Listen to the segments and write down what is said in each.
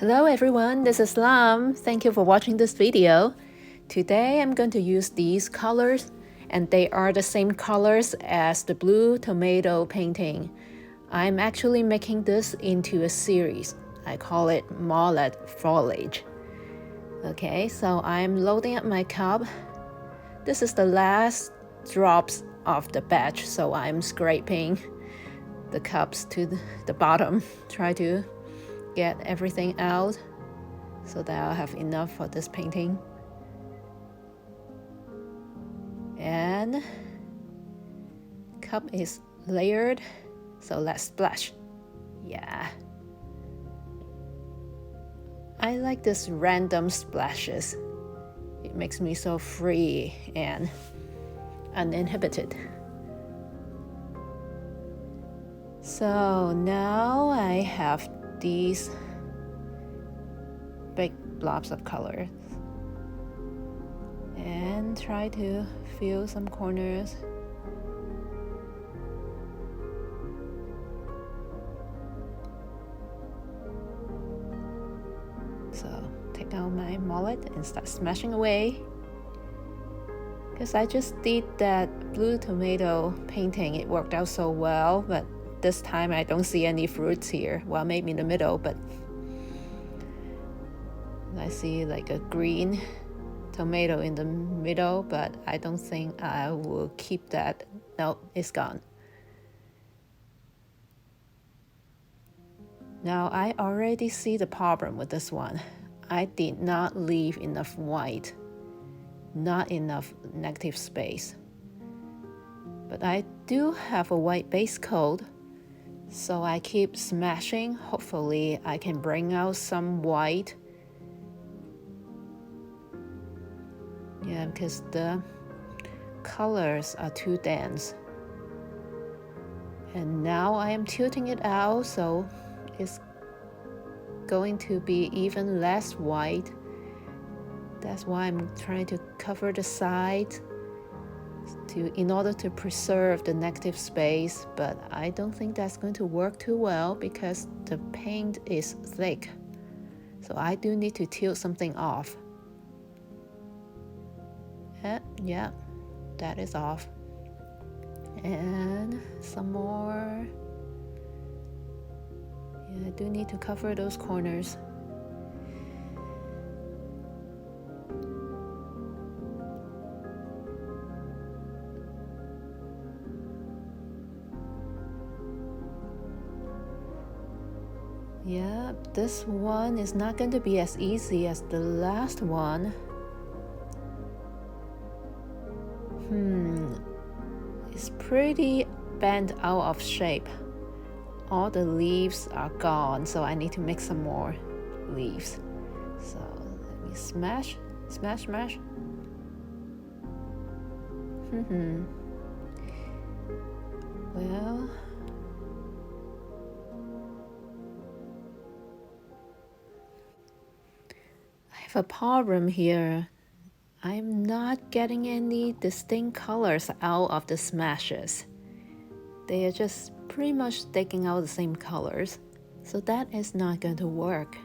Hello everyone, this is Lam. Thank you for watching this video. Today I'm going to use these colors, and they are the same colors as the blue tomato painting. I'm actually making this into a series. I call it Mallet Foliage. Okay, so I'm loading up my cup. This is the last drops of the batch, so I'm scraping the cups to the bottom. Try to get everything out so that I'll have enough for this painting. And cup is layered, so let's splash. Yeah, I like this random splashes. It makes me so free and uninhibited. So now I have these big blobs of color and try to fill some corners. So take out my mallet and start smashing away, because I just did that blue tomato painting. It worked out so well, but this time I don't see any fruits here. Well, maybe in the middle, but I see like a green tomato in the middle, but I don't think I will keep that. No, it's gone. Now I already see the problem with this one. I did not leave enough white, not enough negative space. But I do have a white base coat, so I keep smashing. Hopefully I can bring out some white. Yeah, because the colors are too dense. And now I am tilting it out, so it's going to be even less white. That's why I'm trying to cover the sides in order to preserve the negative space, but I don't think that's going to work too well because the paint is thick. So I do need to tilt something off. Yeah, that is off. And some more. Yeah, I do need to cover those corners. Yeah, this one is not going to be as easy as the last one. It's pretty bent out of shape. All the leaves are gone, so I need to make some more leaves. So let me smash. Well, I have a problem here. I'm not getting any distinct colors out of the smashes. They are just pretty much taking out the same colors, so that is not going to work.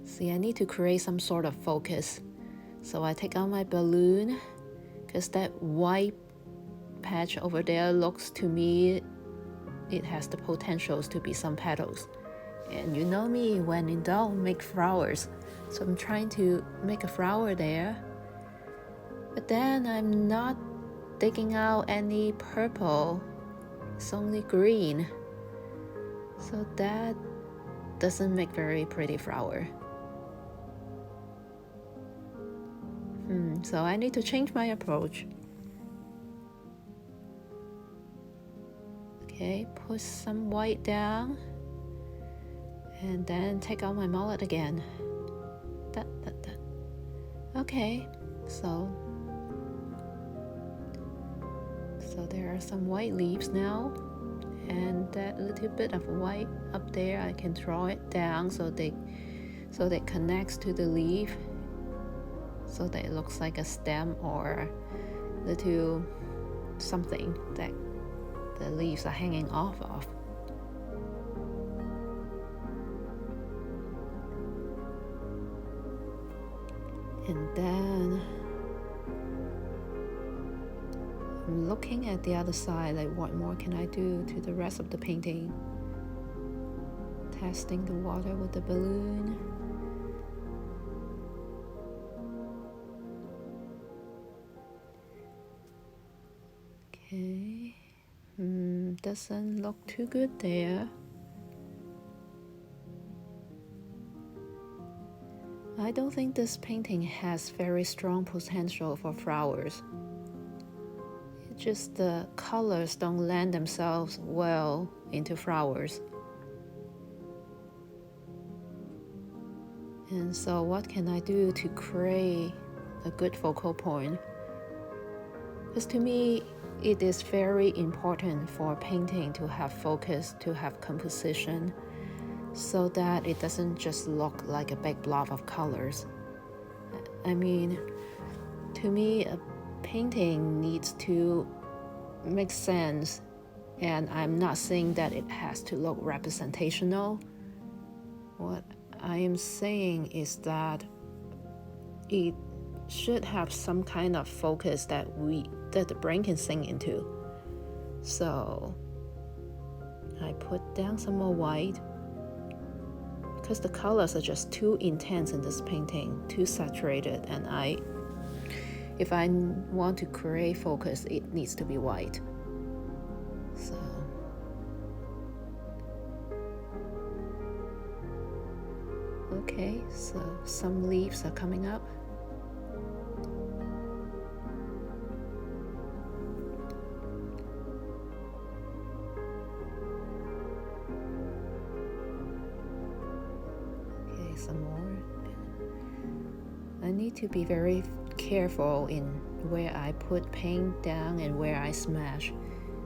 See, I need to create some sort of focus. So I take out my balloon, because that white patch over there looks to me, it has the potentials to be some petals. And you know me, when in doubt, make flowers. So I'm trying to make a flower there. But then I'm not taking out any purple. It's only green. So that doesn't make very pretty flower. So I need to change my approach. Okay, put some white down. And then take out my mallet again. Okay, so there are some white leaves now, and that little bit of white up there, I can draw it down so they connects to the leaf, so that it looks like a stem or little something that the leaves are hanging off of. And then I'm looking at the other side, like what more can I do to the rest of the painting? Testing the water with the balloon. Okay, doesn't look too good there. I don't think this painting has very strong potential for flowers. It's just the colors don't lend themselves well into flowers. And so what can I do to create a good focal point? Because to me, it is very important for painting to have focus, to have composition, so that it doesn't just look like a big blob of colors. I mean, to me, a painting needs to make sense, and I'm not saying that it has to look representational. What I am saying is that it should have some kind of focus that the brain can sink into. So I put down some more white because the colors are just too intense in this painting, too saturated, and if I want to create focus, it needs to be white. So okay, so some leaves are coming up. Okay, some more. I need to be very careful in where I put paint down and where I smash,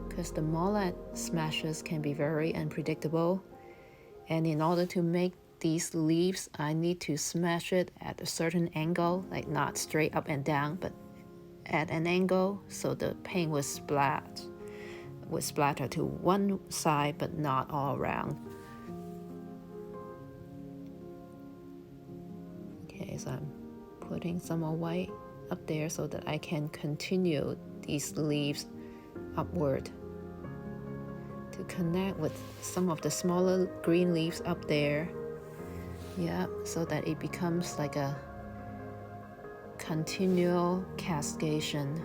because the Mallet smashes can be very unpredictable, and in order to make these leaves, I need to smash it at a certain angle, like not straight up and down, but at an angle, so the paint would splatter to one side but not all around. Okay, so I'm putting some more white up there so that I can continue these leaves upward to connect with some of the smaller green leaves up there. Yeah, so that it becomes like a continual cascading.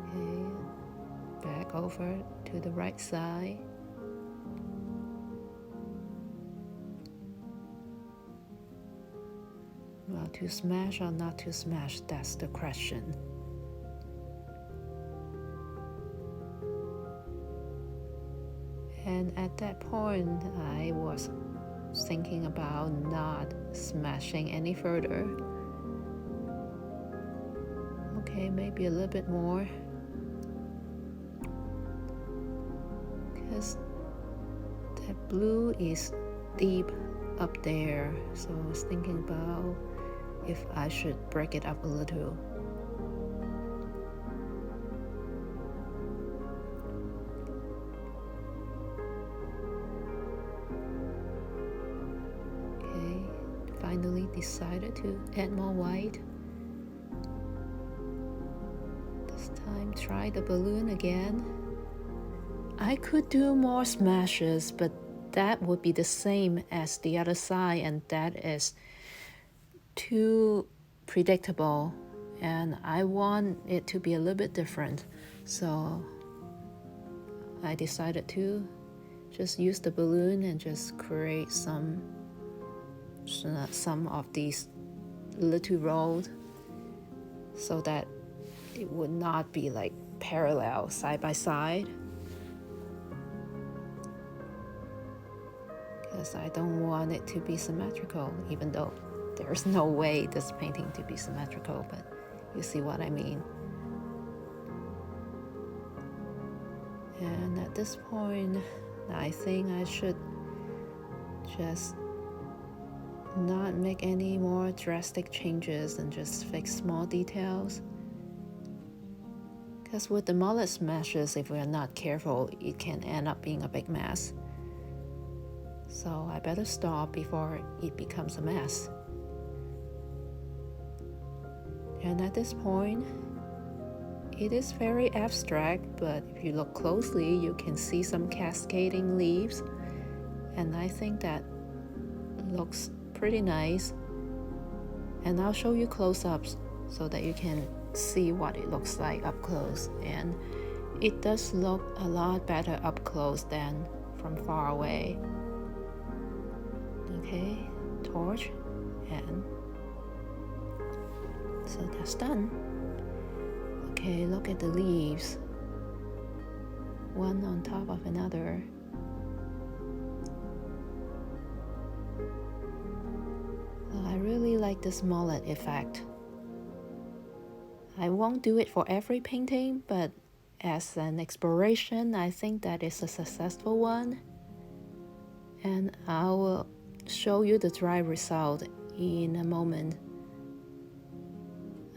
Okay, back over to the right side. Well, to smash or not to smash, that's the question. And at that point, I was thinking about not smashing any further. Okay, maybe a little bit more. Because that blue is deep up there, so I was thinking about if I should break it up a little. Okay, finally decided to add more white. This time try the balloon again. I could do more smashes, but that would be the same as the other side, and that is too predictable, and I want it to be a little bit different. So I decided to just use the balloon and just create some of these little rolls so that it would not be like parallel side by side, because I don't want it to be symmetrical, even though there's no way this painting to be symmetrical, but you see what I mean. And at this point, I think I should just not make any more drastic changes and just fix small details. Because with the Mallet smashes, if we are not careful, it can end up being a big mess. So I better stop before it becomes a mess. And at this point, it is very abstract, but if you look closely, you can see some cascading leaves. And I think that looks pretty nice. And I'll show you close-ups so that you can see what it looks like up close. And it does look a lot better up close than from far away. Okay, torch, and so that's done. Okay, look at the leaves, one on top of another. I really like this mullet effect. I won't do it for every painting, but as an exploration, I think that is a successful one. And I will show you the dry result in a moment.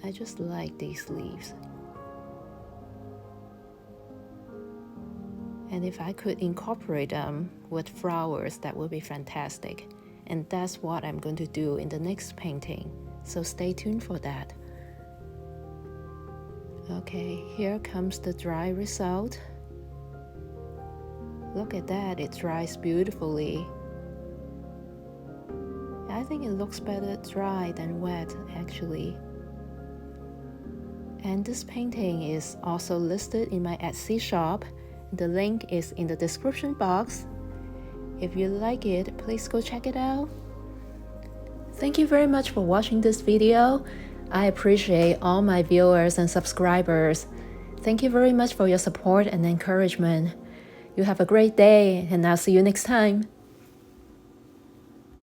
I just like these leaves. And if I could incorporate them with flowers, that would be fantastic. And that's what I'm going to do in the next painting. So stay tuned for that. Okay, here comes the dry result. Look at that, it dries beautifully. I think it looks better dry than wet, actually. And this painting is also listed in my Etsy shop. The link is in the description box. If you like it, please go check it out. Thank you very much for watching this video. I appreciate all my viewers and subscribers. Thank you very much for your support and encouragement. You have a great day, and I'll see you next time.